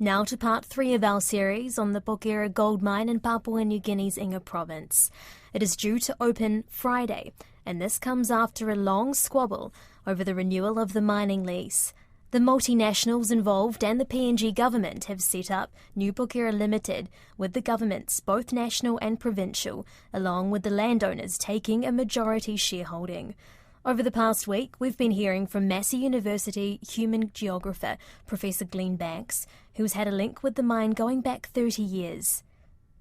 Now to part 3 of our series on the Porgera gold mine in Papua New Guinea's Enga province. It is due to open Friday, and this comes after a long squabble over the renewal of the mining lease. The multinationals involved and the PNG government have set up New Porgera Limited, with the governments, both national and provincial, along with the landowners taking a majority shareholding. Over the past week, we've been hearing from Massey University human geographer Professor Glenn Banks, who's had a link with the mine going back 30 years.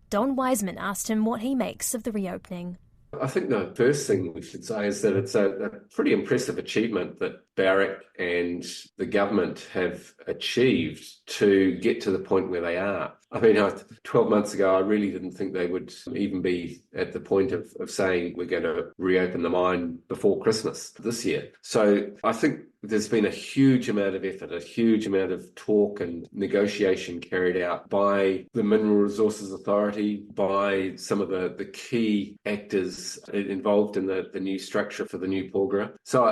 Don Wiseman asked him what he makes of the reopening. I think the first thing we should say is that it's a pretty impressive achievement that Barrick and the government have achieved to get to the point where they are. I mean, 12 months ago, I really didn't think they would even be at the point of saying we're going to reopen the mine before Christmas this year. So I think there's been a huge amount of effort, a huge amount of talk and negotiation carried out by the Mineral Resources Authority, by some of the key actors involved in the new structure for the new Porgera. So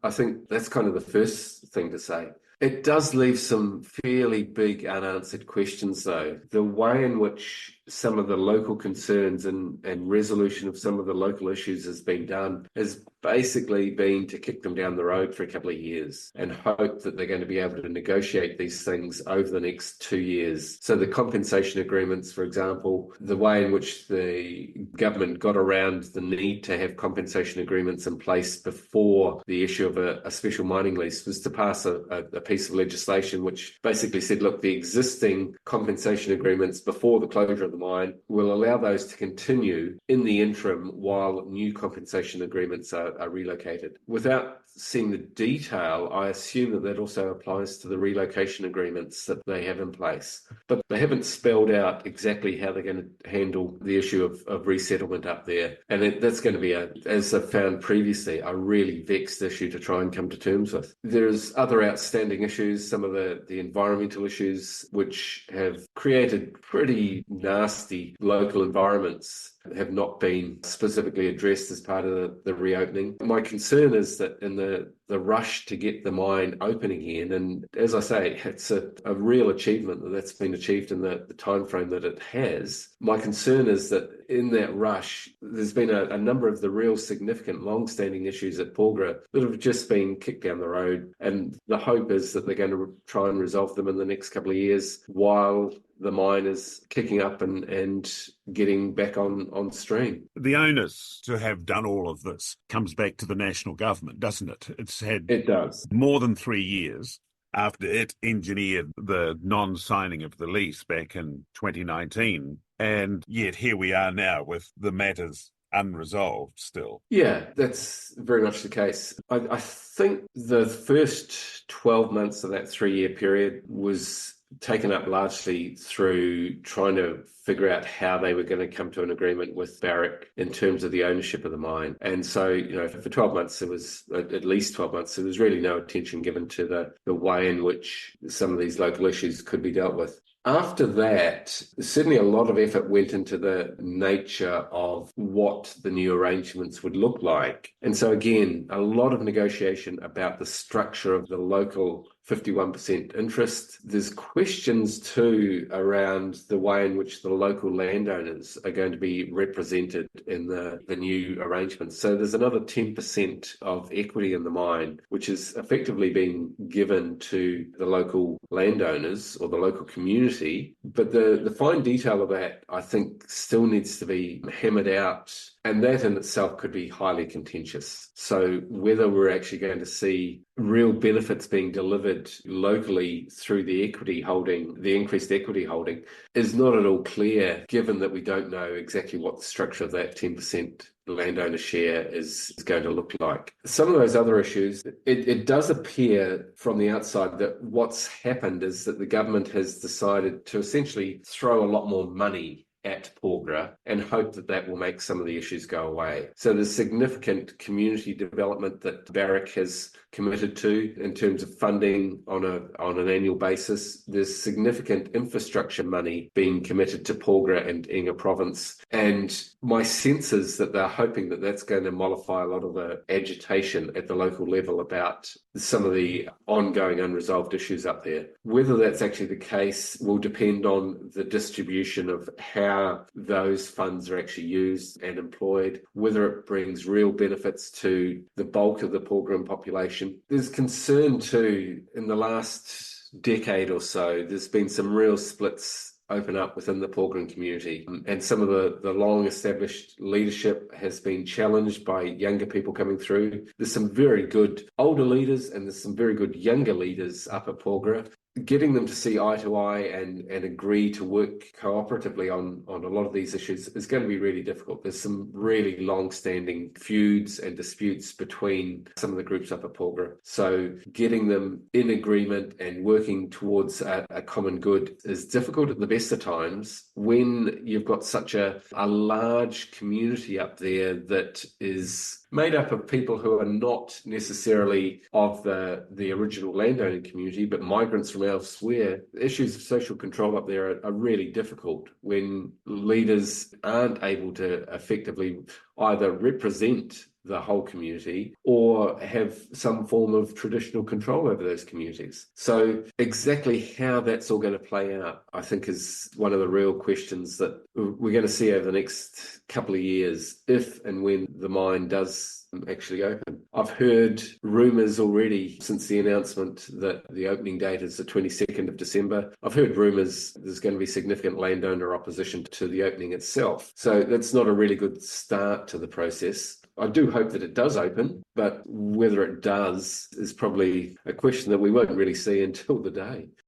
I think that's kind of the first thing to say. It does leave some fairly big unanswered questions, though. The way in which some of the local concerns and resolution of some of the local issues has been done has basically been to kick them down the road for a couple of years and hope that they're going to be able to negotiate these things over the next 2 years. So the compensation agreements, for example, the way in which the government got around the need to have compensation agreements in place before the issue of a special mining lease was to pass a piece of legislation which basically said, look, the existing compensation agreements before the closure of the mine will allow those to continue in the interim while new compensation agreements are relocated. Without seeing the detail, I assume that also applies to the relocation agreements that they have in place. But they haven't spelled out exactly how they're going to handle the issue of resettlement up there. And that's going to be, as I've found previously, a really vexed issue to try and come to terms with. There's other outstanding issues, some of the environmental issues, which have created pretty nasty local environments, have not been specifically addressed as part of the reopening. My concern is that in the rush to get the mine open again, and as I say, it's a real achievement that's been achieved in the time frame that it has. My concern is that in that rush, there's been a number of the real significant long-standing issues at Porgera that have just been kicked down the road, and the hope is that they're going to try and resolve them in the next couple of years while the mine is kicking up and getting back on stream. The onus to have done all of this comes back to the national government, doesn't it? It does. More than 3 years after it engineered the non-signing of the lease back in 2019, and yet here we are now with the matters unresolved still. Yeah, that's very much the case. I think the first 12 months of that 3-year period was taken up largely through trying to figure out how they were going to come to an agreement with Barrick in terms of the ownership of the mine. And so, for 12 months, there was at least 12 months, there was really no attention given to the way in which some of these local issues could be dealt with. After that, certainly a lot of effort went into the nature of what the new arrangements would look like. And so again, a lot of negotiation about the structure of the local 51% interest. There's questions too around the way in which the local landowners are going to be represented in the new arrangements. So there's another 10% of equity in the mine, which is effectively being given to the local landowners or the local community. But the fine detail of that, I think, still needs to be hammered out. And that in itself could be highly contentious. So whether we're actually going to see real benefits being delivered locally through the equity holding, the increased equity holding, is not at all clear, given that we don't know exactly what the structure of that 10% landowner share is going to look like. Some of those other issues, it does appear from the outside that what's happened is that the government has decided to essentially throw a lot more money at Porgera and hope that that will make some of the issues go away. So there's significant community development that Barrick has committed to in terms of funding on an annual basis. There's significant infrastructure money being committed to Porgera and Enga province. And my sense is that they're hoping that that's going to mollify a lot of the agitation at the local level about some of the ongoing unresolved issues up there. Whether that's actually the case will depend on the distribution of how those funds are actually used and employed, whether it brings real benefits to the bulk of the Porgera population. There's concern too, in the last decade or so, there's been some real splits open up within the Porgera community. And some of the long-established leadership has been challenged by younger people coming through. There's some very good older leaders and there's some very good younger leaders up at Porgera. Getting them to see eye to eye and agree to work cooperatively on a lot of these issues is going to be really difficult. There's some really long-standing feuds and disputes between some of the groups up at Porgera. So getting them in agreement and working towards a common good is difficult at the best of times when you've got such a large community up there that is made up of people who are not necessarily of the original landowning community, but migrants from elsewhere. Issues of social control up there are really difficult when leaders aren't able to effectively either represent the whole community or have some form of traditional control over those communities. So exactly how that's all going to play out, I think, is one of the real questions that we're going to see over the next couple of years, if and when the mine does actually open. I've heard rumours already since the announcement that the opening date is the 22nd of December. I've heard rumours there's going to be significant landowner opposition to the opening itself. So that's not a really good start to the process. I do hope that it does open, but whether it does is probably a question that we won't really see until the day.